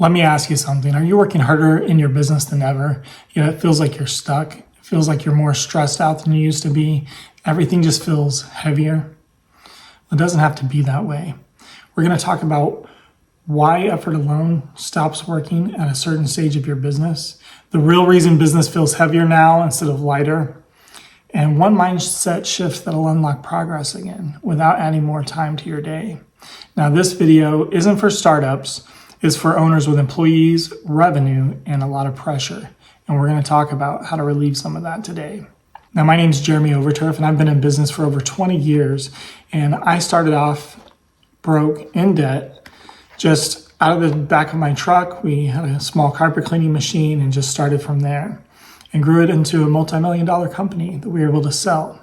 Let me ask you something. Are you working harder in your business than ever? It feels like you're stuck. It feels like you're more stressed out than you used to be. Everything just feels heavier. It doesn't have to be that way. We're going to talk about why effort alone stops working at a certain stage of your business, the real reason business feels heavier now instead of lighter, and one mindset shift that'll unlock progress again without adding more time to your day. Now, this video isn't for startups. It's for owners with employees, revenue, and a lot of pressure. And we're going to talk about how to relieve some of that today. Now, my name is Jeremy Overturf, and I've been in business for over 20 years. And I started off broke, in debt, just out of the back of my truck. We had a small carpet cleaning machine and just started from there and grew it into a multi-million-dollar company that we were able to sell.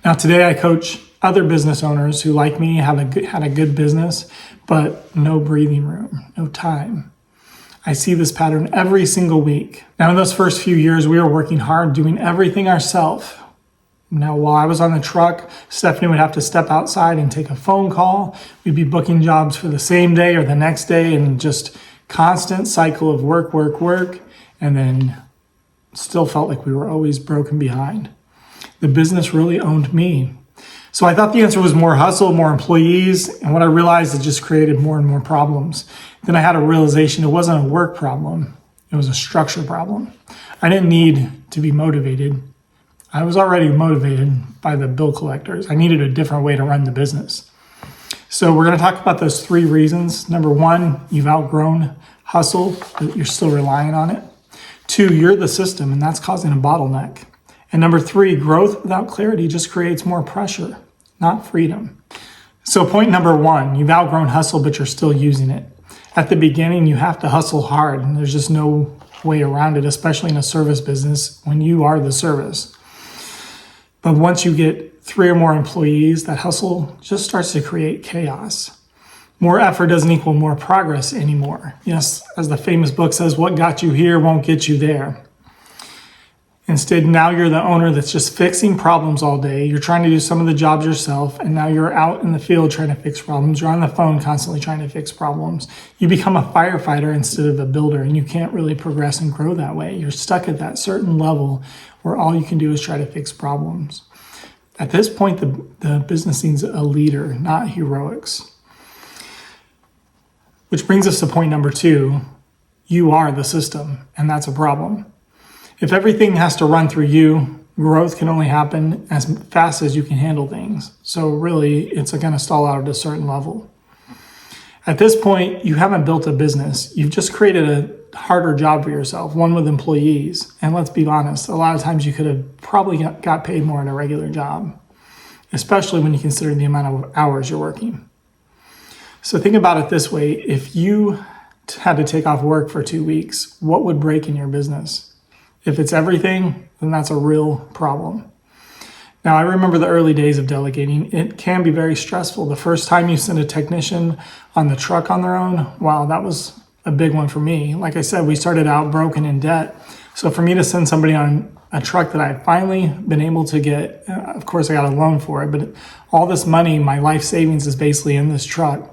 Now, today I coach other business owners who, like me, had a good business, but no breathing room, no time. I see this pattern every single week. Now, in those first few years, we were working hard, doing everything ourselves. Now, while I was on the truck, Stephanie would have to step outside and take a phone call. We'd be booking jobs for the same day or the next day, and just constant cycle of work, and then still felt like we were always broken behind. The business really owned me. So I thought the answer was more hustle, more employees, and what I realized, it just created more and more problems. Then I had a realization it wasn't a work problem, it was a structure problem. I didn't need to be motivated. I was already motivated by the bill collectors. I needed a different way to run the business. So we're going to talk about those 3 reasons. Number 1, you've outgrown hustle, but you're still relying on it. 2, you're the system, and that's causing a bottleneck. And number 3, growth without clarity just creates more pressure, not freedom. So point number 1, you've outgrown hustle, but you're still using it. At the beginning, you have to hustle hard, and there's just no way around it, especially in a service business when you are the service. But once you get 3 or more employees, that hustle just starts to create chaos. More effort doesn't equal more progress anymore. Yes, as the famous book says, what got you here won't get you there. Instead, now you're the owner that's just fixing problems all day. You're trying to do some of the jobs yourself, and now you're out in the field trying to fix problems. You're on the phone constantly trying to fix problems. You become a firefighter instead of a builder, and you can't really progress and grow that way. You're stuck at that certain level where all you can do is try to fix problems. At this point, the business needs a leader, not heroics. Which brings us to point number 2. You are the system, and that's a problem. If everything has to run through you, growth can only happen as fast as you can handle things. So really, it's going to stall out at a certain level. At this point, you haven't built a business. You've just created a harder job for yourself, one with employees. And let's be honest, a lot of times you could have probably got paid more in a regular job, especially when you consider the amount of hours you're working. So think about it this way. If you had to take off work for 2 weeks, what would break in your business? If it's everything, then that's a real problem. Now, I remember the early days of delegating. It can be very stressful. The first time you send a technician on the truck on their own, wow, that was a big one for me. Like I said, we started out broken in debt. So for me to send somebody on a truck that I had finally been able to get, of course I got a loan for it, but all this money, my life savings is basically in this truck.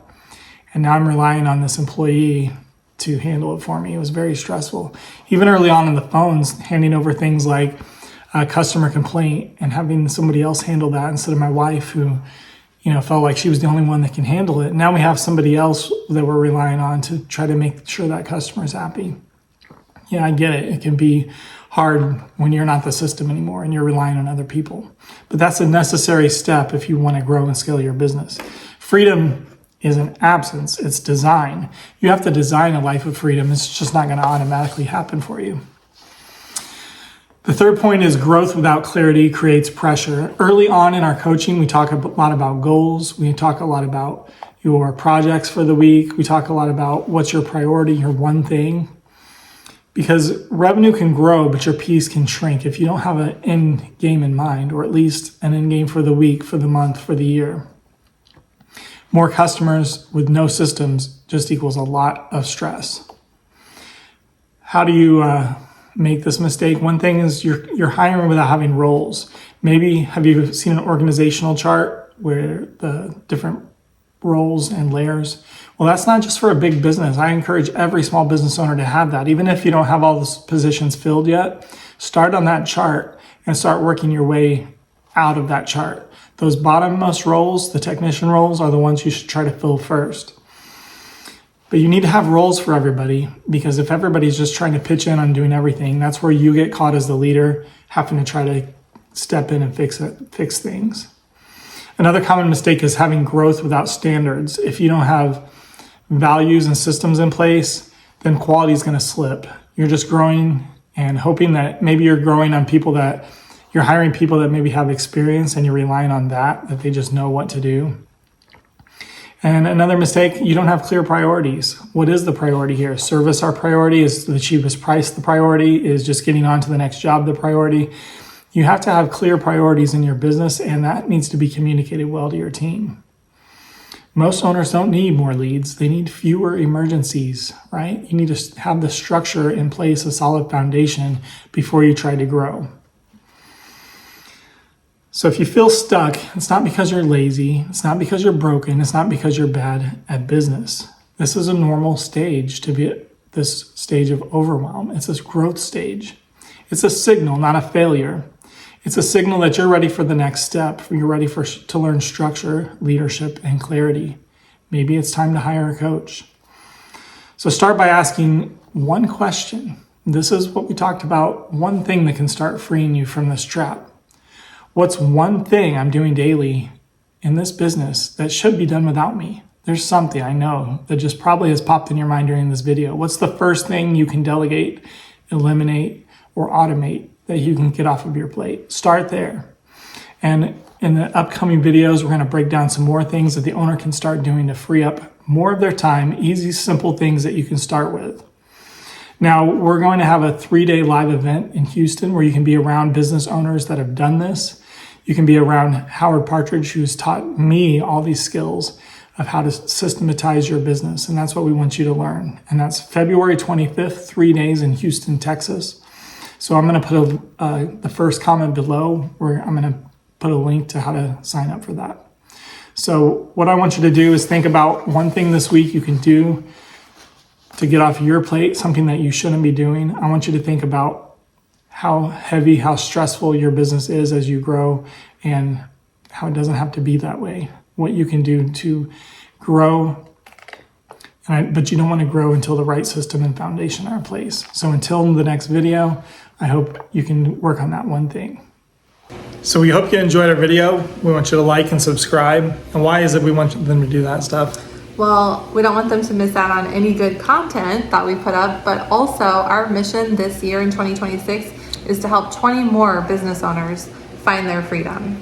And now I'm relying on this employee to handle it for me. It was very stressful. Even early on in the phones, handing over things like a customer complaint and having somebody else handle that instead of my wife, who, felt like she was the only one that can handle it. Now we have somebody else that we're relying on to try to make sure that customer's happy. Yeah, I get it. It can be hard when you're not the system anymore and you're relying on other people. But that's a necessary step if you want to grow and scale your business. Freedom is an absence, it's design. You have to design a life of freedom. It's just not going to automatically happen for you. The third point is growth without clarity creates pressure. Early on in our coaching, we talk a lot about goals. We talk a lot about your projects for the week. We talk a lot about what's your priority, your one thing. Because revenue can grow, but your piece can shrink if you don't have an end game in mind, or at least an end game for the week, for the month, for the year. More customers with no systems just equals a lot of stress. How do you make this mistake? One thing is you're hiring without having roles. Maybe have you seen an organizational chart where the different roles and layers. Well, that's not just for a big business. I encourage every small business owner to have that. Even if you don't have all those positions filled yet, start on that chart and start working your way out of that chart. Those bottommost roles, the technician roles, are the ones you should try to fill first. But you need to have roles for everybody, because if everybody's just trying to pitch in on doing everything, that's where you get caught as the leader, having to try to step in and fix things. Another common mistake is having growth without standards. If you don't have values and systems in place, then quality is going to slip. You're just growing and hoping that maybe you're growing on people that you're hiring people that maybe have experience, and you're relying on that they just know what to do. And another mistake, you don't have clear priorities. What is the priority here? Service our priority? Is the cheapest price the priority? Is just getting on to the next job the priority? You have to have clear priorities in your business, and that needs to be communicated well to your team. Most owners don't need more leads. They need fewer emergencies, right? You need to have the structure in place, a solid foundation before you try to grow. So if you feel stuck, it's not because you're lazy. It's not because you're broken. It's not because you're bad at business. This is a normal stage to be at this stage of overwhelm. It's this growth stage. It's a signal, not a failure. It's a signal that you're ready for the next step. You're ready to learn structure, leadership, and clarity. Maybe it's time to hire a coach. So start by asking one question. This is what we talked about. One thing that can start freeing you from this trap. What's one thing I'm doing daily in this business that should be done without me? There's something I know that just probably has popped in your mind during this video. What's the first thing you can delegate, eliminate, or automate that you can get off of your plate? Start there. And in the upcoming videos, we're going to break down some more things that the owner can start doing to free up more of their time, easy, simple things that you can start with. Now, we're going to have a 3-day live event in Houston where you can be around business owners that have done this. You can be around Howard Partridge, who's taught me all these skills of how to systematize your business. And that's what we want you to learn. And that's February 25th, 3 days in Houston, Texas. So I'm going to put the first comment below where I'm going to put a link to how to sign up for that. So what I want you to do is think about one thing this week you can do to get off your plate, something that you shouldn't be doing. I want you to think about how heavy, how stressful your business is as you grow, and how it doesn't have to be that way. What you can do to grow, but you don't want to grow until the right system and foundation are in place. So until the next video, I hope you can work on that one thing. So we hope you enjoyed our video. We want you to like and subscribe. And why is it we want them to do that stuff? Well, we don't want them to miss out on any good content that we put up, but also our mission this year in 2026 is to help 20 more business owners find their freedom.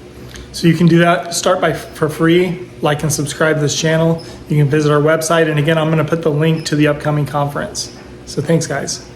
So you can do that. Start for free, like and subscribe to this channel. You can visit our website. And again, I'm going to put the link to the upcoming conference. So thanks, guys.